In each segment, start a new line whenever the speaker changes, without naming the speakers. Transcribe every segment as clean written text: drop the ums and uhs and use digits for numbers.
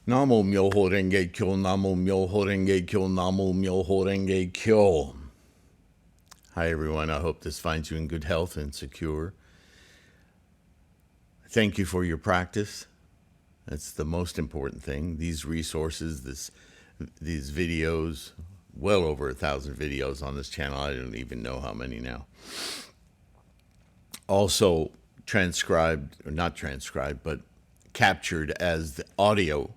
Namo Myoho Renge Kyo, Namo Myoho Renge Kyo, Namo Myoho Renge Kyo. Hi, everyone. I hope this finds you in good health and secure. Thank you for your practice. That's the most important thing. These resources, these videos, well over 1,000 videos on this channel. I don't even know how many now. Also transcribed, or not transcribed, but captured as the audio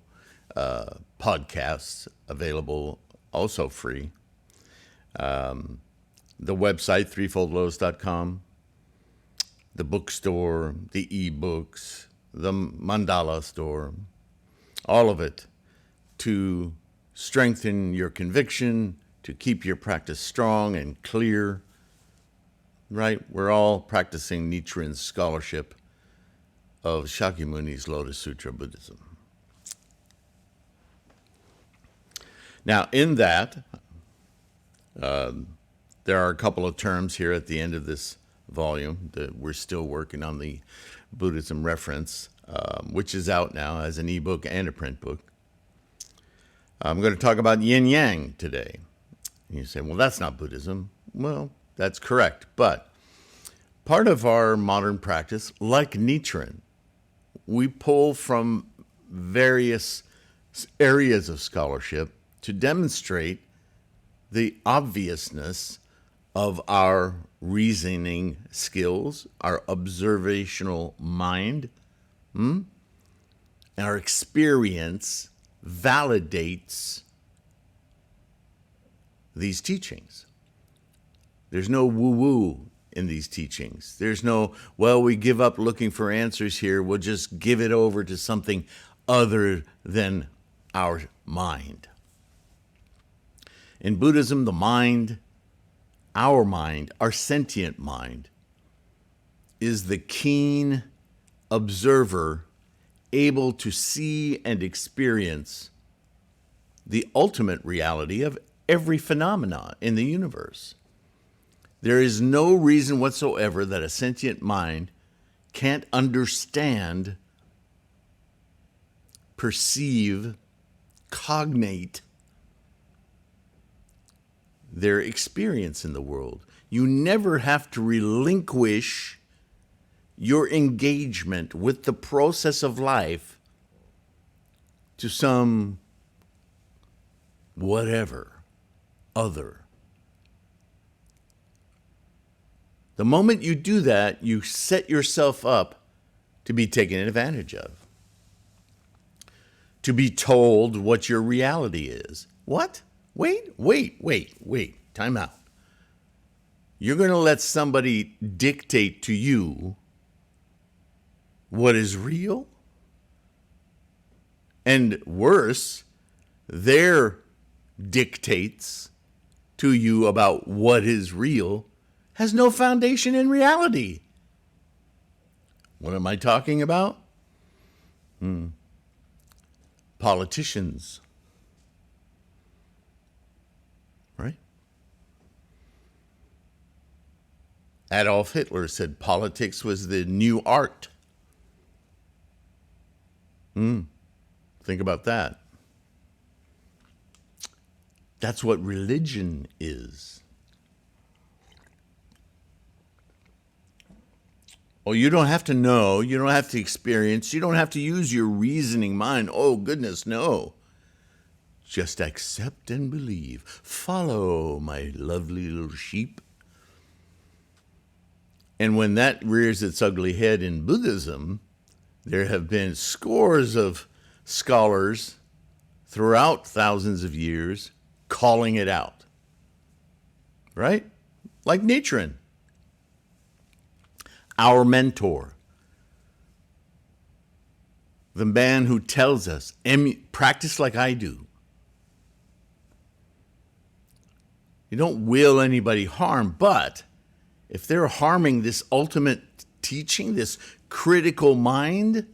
podcasts, available, also free. The website, threefoldlotus.com, the bookstore, the ebooks, the mandala store, all of it to strengthen your conviction, to keep your practice strong and clear, right? We're all practicing Nichiren's scholarship of Shakyamuni's Lotus Sutra Buddhism. Now, in that, there are a couple of terms here at the end of this volume that we're still working on, the Buddhism reference, which is out now as an ebook and a print book. I'm going to talk about Yin-Yang today. And you say, well, that's not Buddhism. Well, that's correct. But part of our modern practice, like Nichiren, we pull from various areas of scholarship to demonstrate the obviousness of our reasoning skills, our observational mind, our experience validates these teachings. There's no woo-woo in these teachings. There's no, well, we give up looking for answers here. We'll just give it over to something other than our mind. In Buddhism, the mind, our sentient mind, is the keen observer able to see and experience the ultimate reality of every phenomena in the universe. There is no reason whatsoever that a sentient mind can't understand, perceive, cognate their experience in the world. You never have to relinquish your engagement with the process of life to some whatever other. The moment you do that, you set yourself up to be taken advantage of, to be told what your reality is. What? Wait. Time out. You're going to let somebody dictate to you what is real? And worse, their dictates to you about what is real has no foundation in reality. What am I talking about? Politicians. Right? Adolf Hitler said politics was the new art. Think about that. That's what religion is. Oh, you don't have to know, you don't have to experience, you don't have to use your reasoning mind. Oh, goodness, no. Just accept and believe. Follow, my lovely little sheep. And when that rears its ugly head in Buddhism, there have been scores of scholars throughout thousands of years calling it out. Right? Like Nichiren, our mentor, the man who tells us, practice like I do. You don't will anybody harm, but if they're harming this ultimate teaching, this critical mind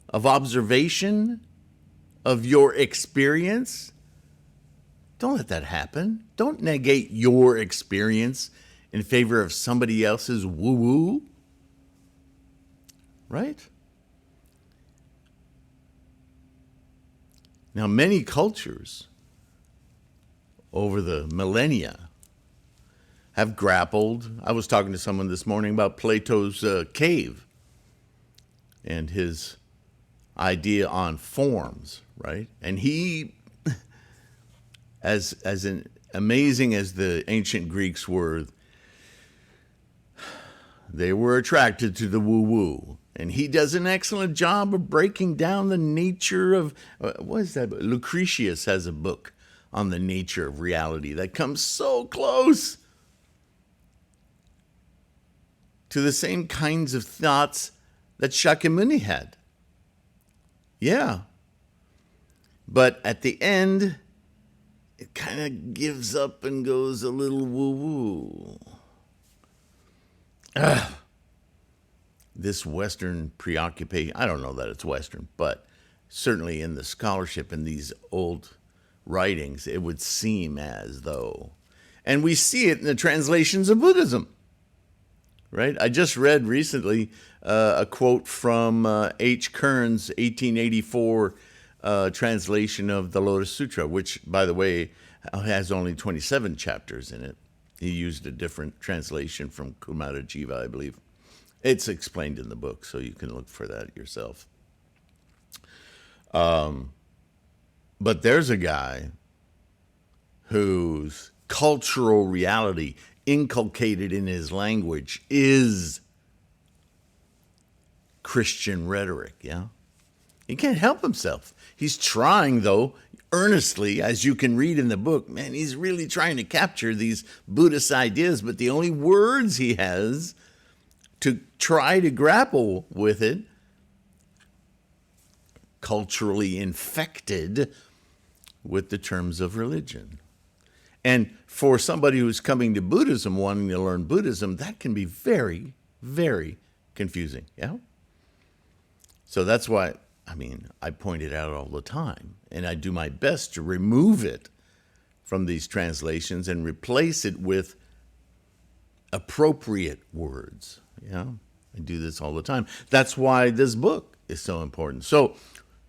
of observation of your experience, don't let that happen. Don't negate your experience in favor of somebody else's woo-woo. Right? Now, many cultures over the millennia have grappled. I was talking to someone this morning about Plato's cave and his idea on forms, right? And he, as amazing as the ancient Greeks were, they were attracted to the woo-woo. And he does an excellent job of breaking down the nature of, what is that? Lucretius has a book on the nature of reality that comes so close to the same kinds of thoughts that Shakyamuni had. Yeah. But at the end, it kind of gives up and goes a little woo-woo. This Western preoccupation, I don't know that it's Western, but certainly in the scholarship in these old writings, it would seem as though. And we see it in the translations of Buddhism, right? I just read recently a quote from H. Kearns' 1884 translation of the Lotus Sutra, which, by the way, has only 27 chapters in it. He used a different translation from Kumara Jiva, I believe. It's explained in the book, so you can look for that yourself. But there's a guy whose cultural reality inculcated in his language is Christian rhetoric, yeah? He can't help himself. He's trying, though, earnestly, as you can read in the book. Man, he's really trying to capture these Buddhist ideas, but the only words he has to try to grapple with it, culturally infected with the terms of religion. And for somebody who's coming to Buddhism, wanting to learn Buddhism, that can be very, very confusing, yeah? So that's why, I point it out all the time, and I do my best to remove it from these translations and replace it with appropriate words. Yeah, I do this all the time. That's why this book is so important. So,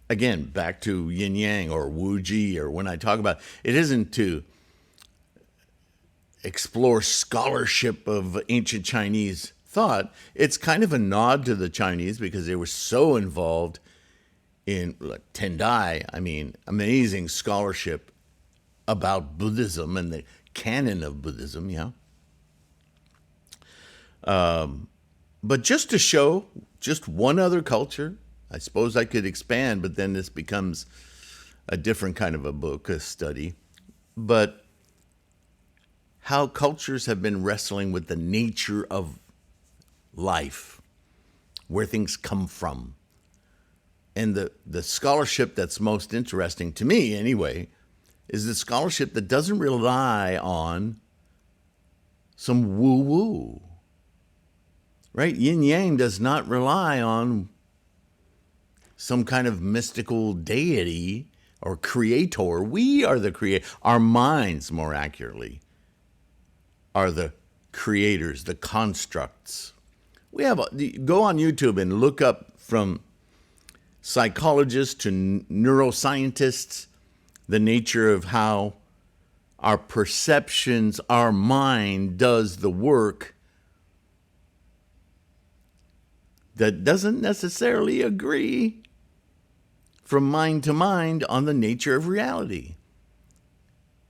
again, back to Yin-Yang or Wu-Ji, or when I talk about it, isn't to explore scholarship of ancient Chinese thought. It's kind of a nod to the Chinese because they were so involved in Tendai, amazing scholarship about Buddhism and the canon of Buddhism, yeah. But just to show just one other culture, I suppose I could expand, but then this becomes a different kind of a book, a study. But how cultures have been wrestling with the nature of life, where things come from. And the scholarship that's most interesting to me, anyway, is the scholarship that doesn't rely on some woo-woo. Right? Yin-Yang does not rely on some kind of mystical deity or creator. We are the creator. Our minds, more accurately, are the creators, the constructs. Go on YouTube and look up from psychologists to neuroscientists the nature of how our perceptions, our mind does the work that doesn't necessarily agree from mind to mind on the nature of reality.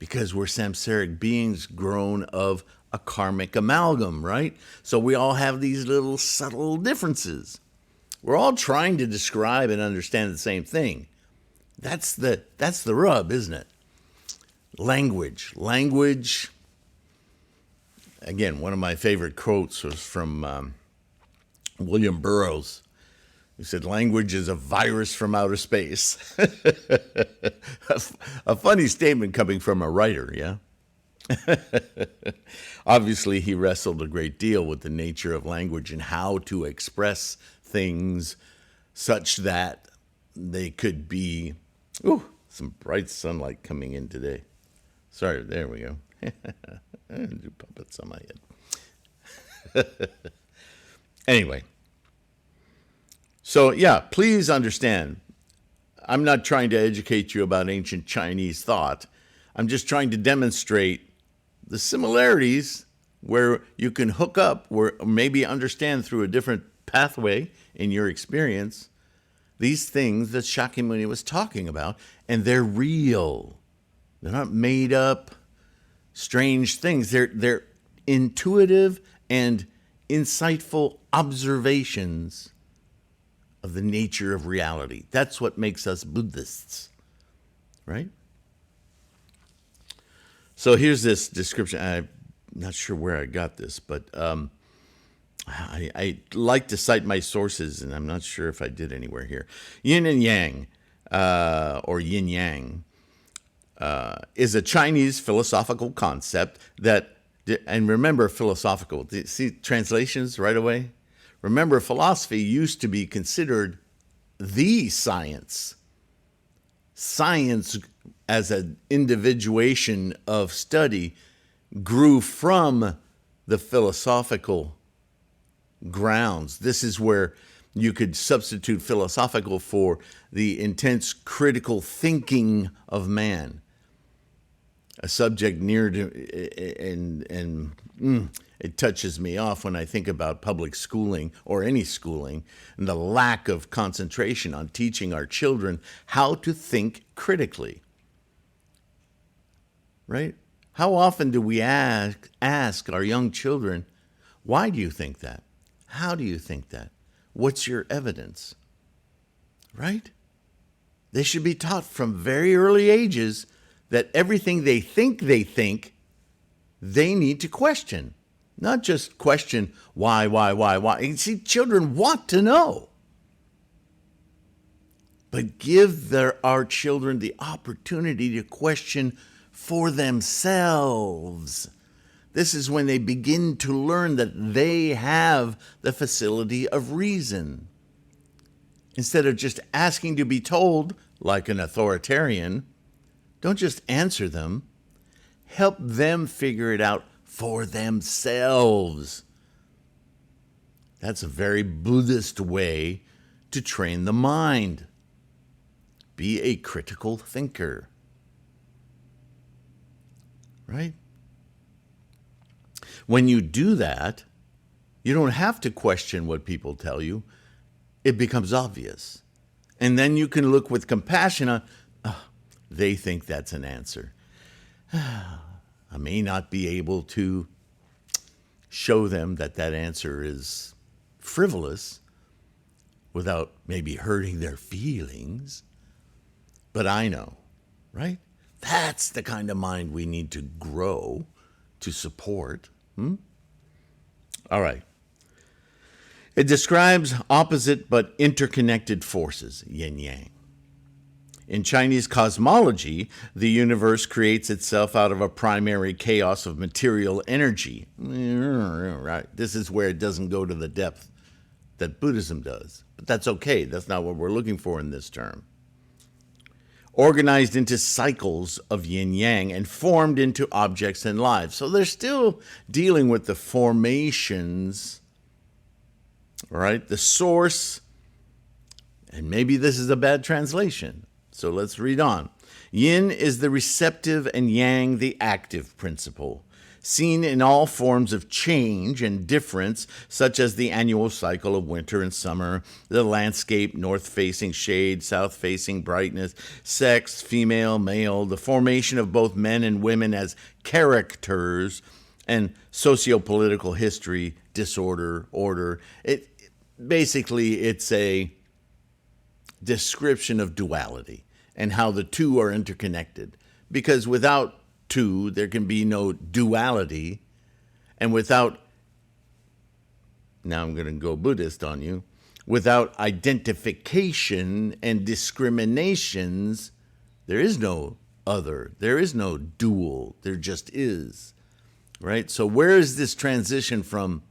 Because we're samsaric beings grown of a karmic amalgam, right? So we all have these little subtle differences. We're all trying to describe and understand the same thing. That's the rub, isn't it? Language. Again, one of my favorite quotes was from William Burroughs, who said, "Language is a virus from outer space." A funny statement coming from a writer, yeah? Obviously, he wrestled a great deal with the nature of language and how to express things such that they could be... Ooh, some bright sunlight coming in today. Sorry, there we go. I do puppets on my head. Anyway. So, yeah, please understand, I'm not trying to educate you about ancient Chinese thought. I'm just trying to demonstrate the similarities where you can hook up, or maybe understand through a different pathway in your experience, these things that Shakyamuni was talking about, and they're real. They're not made up, strange things. They're intuitive and insightful observations of the nature of reality. That's what makes us Buddhists, right? So here's this description. I'm not sure where I got this, but I like to cite my sources, and I'm not sure if I did anywhere here. Yin and Yang, or Yin-Yang, is a Chinese philosophical concept that, and remember philosophical, see translations right away? Remember, philosophy used to be considered the science. Science as an individuation of study grew from the philosophical grounds. This is where you could substitute philosophical for the intense critical thinking of man. A subject near to, and it touches me off when I think about public schooling or any schooling and the lack of concentration on teaching our children how to think critically. Right? How often do we ask our young children, why do you think that? How do you think that? What's your evidence? Right? They should be taught from very early ages that everything they think, they need to question. Not just question why. You see, children want to know. But give our children the opportunity to question for themselves. This is when they begin to learn that they have the facility of reason. Instead of just asking to be told, like an authoritarian, don't just answer them. Help them figure it out for themselves. That's a very Buddhist way to train the mind. Be a critical thinker. Right? When you do that, you don't have to question what people tell you. It becomes obvious. And then you can look with compassion on, they think that's an answer. I may not be able to show them that answer is frivolous without maybe hurting their feelings, but I know, right? That's the kind of mind we need to grow, to support. All right. It describes opposite but interconnected forces, yin-yang. In Chinese cosmology, the universe creates itself out of a primary chaos of material energy. Right. This is where it doesn't go to the depth that Buddhism does. But that's okay. That's not what we're looking for in this term. Organized into cycles of yin-yang and formed into objects and lives. So they're still dealing with the formations, right? The source, and maybe this is a bad translation. So let's read on. Yin is the receptive and yang the active principle, seen in all forms of change and difference, such as the annual cycle of winter and summer, the landscape, north-facing shade, south-facing brightness, sex, female, male, the formation of both men and women as characters, and socio-political history, disorder, order. Basically, it's a description of duality and how the two are interconnected. Because without two, there can be no duality. And without, now I'm going to go Buddhist on you, without identification and discriminations, there is no other. There is no dual. There just is. Right? So where is this transition from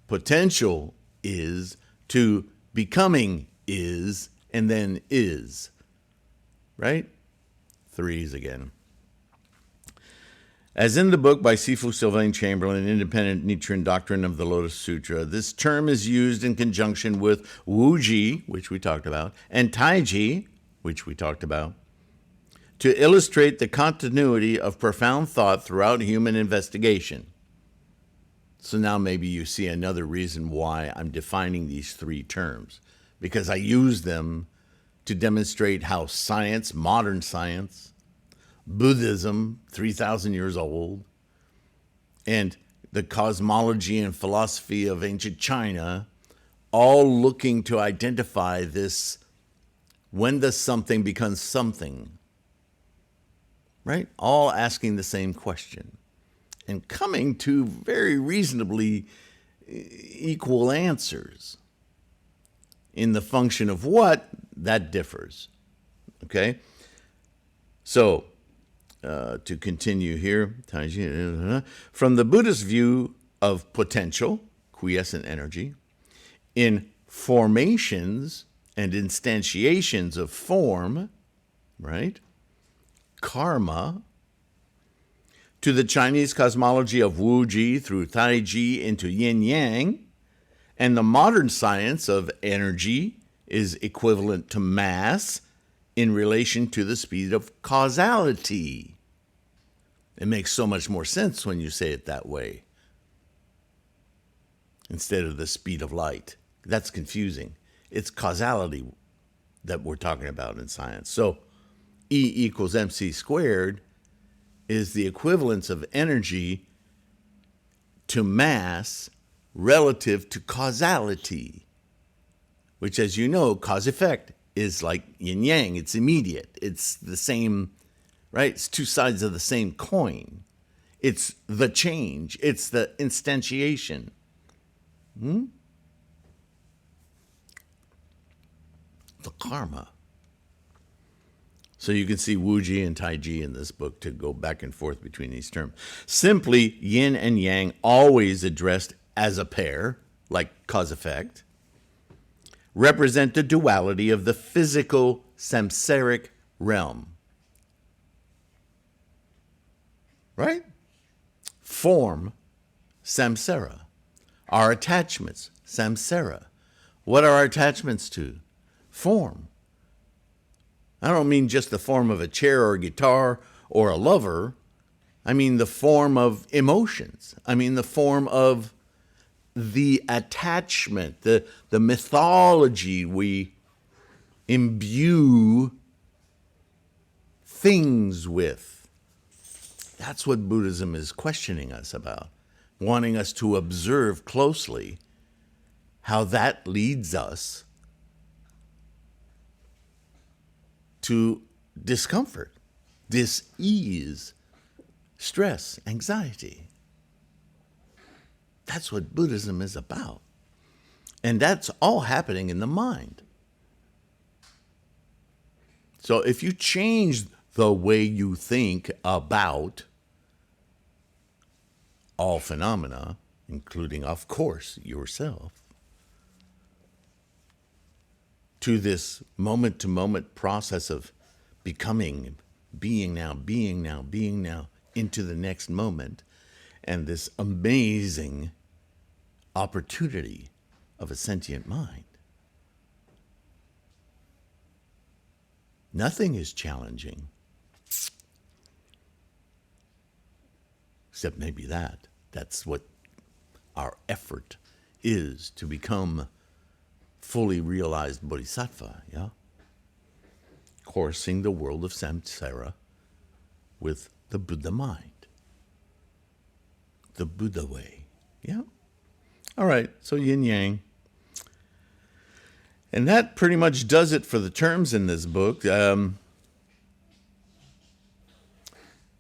potential is to becoming is and then is? Right? Threes again. As in the book by Sifu Sylvain Chamberlain, Independent Nichiren Doctrine of the Lotus Sutra, this term is used in conjunction with Wuji, which we talked about, and Taiji, which we talked about, to illustrate the continuity of profound thought throughout human investigation. So now maybe you see another reason why I'm defining these three terms, because I use them to demonstrate how science, modern science, Buddhism, 3,000 years old, and the cosmology and philosophy of ancient China, all looking to identify this, when does something become something, right? All asking the same question and coming to very reasonably equal answers. In the function of what, that differs, okay? So, to continue here, from the Buddhist view of potential, quiescent energy, in formations and instantiations of form, right? Karma, to the Chinese cosmology of Wuji through Taiji into Yin-Yang, and the modern science of energy is equivalent to mass in relation to the speed of causality. It makes so much more sense when you say it that way, instead of the speed of light. That's confusing. It's causality that we're talking about in science. So E equals mc squared is the equivalence of energy to mass relative to causality, which, as you know, cause-effect is like yin-yang. It's immediate. It's the same, right? It's two sides of the same coin. It's the change. It's the instantiation. The karma. So you can see Wuji and Taiji in this book to go back and forth between these terms. Simply, yin and yang, always addressed as a pair, like cause-effect, represent the duality of the physical samsaric realm. Right? Form, samsara. Our attachments, samsara. What are our attachments to? Form. I don't mean just the form of a chair or a guitar or a lover. I mean the form of emotions. I mean the form of the attachment, the mythology we imbue things with. That's what Buddhism is questioning us about, wanting us to observe closely how that leads us to discomfort, dis-ease, stress, anxiety. That's what Buddhism is about. And that's all happening in the mind. So if you change the way you think about all phenomena, including, of course, yourself, to this moment-to-moment process of becoming, being now, into the next moment, and this amazing opportunity of a sentient mind. Nothing is challenging, except maybe that. That's what our effort is, to become fully realized bodhisattva, yeah? Coursing the world of samsara with the Buddha mind. The Buddha way, yeah? All right, so yin-yang. And that pretty much does it for the terms in this book. I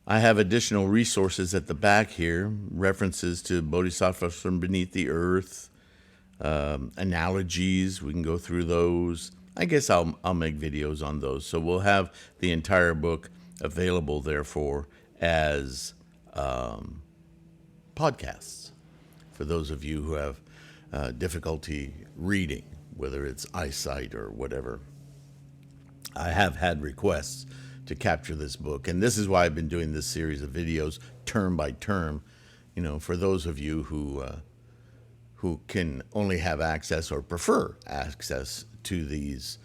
have additional resources at the back here, references to bodhisattvas from beneath the earth, analogies. We can go through those. I guess I'll make videos on those. So we'll have the entire book available, therefore, as podcasts for those of you who have difficulty reading, whether it's eyesight or whatever. I have had requests to capture this book. And this is why I've been doing this series of videos term by term, for those of you who can only have access or prefer access to these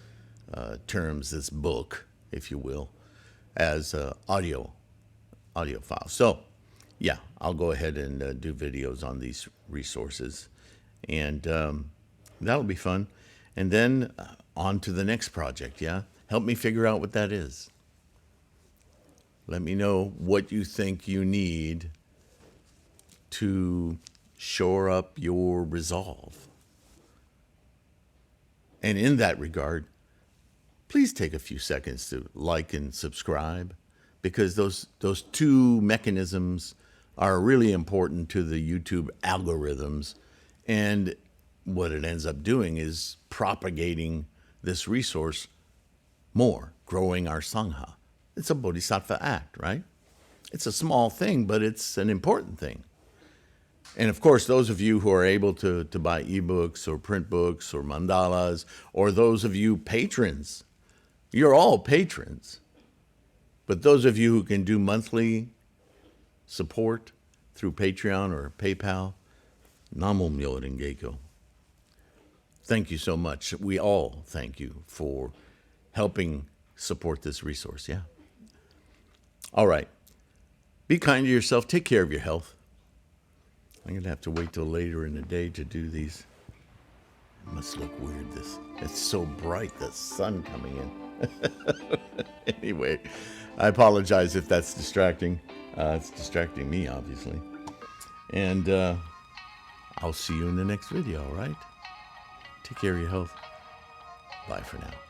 terms, this book, if you will, as audio files. So yeah, I'll go ahead and do videos on these resources, and that'll be fun. And then on to the next project. Yeah, help me figure out what that is. Let me know what you think you need to shore up your resolve. And in that regard, please take a few seconds to like and subscribe, because those two mechanisms are really important to the YouTube algorithms. And what it ends up doing is propagating this resource more, growing our Sangha. It's a bodhisattva act, right? It's a small thing, but it's an important thing. And of course, those of you who are able to buy ebooks or print books or mandalas, or those of you patrons, you're all patrons. But those of you who can do monthly support through Patreon or PayPal, Namo Myoho Renge Kyo. Thank you so much. We all thank you for helping support this resource. Yeah. All right. Be kind to yourself. Take care of your health. I'm going to have to wait till later in the day to do these. It must look weird. It's so bright, the sun coming in. Anyway, I apologize if that's distracting. It's distracting me, obviously. And I'll see you in the next video, all right? Take care of your health. Bye for now.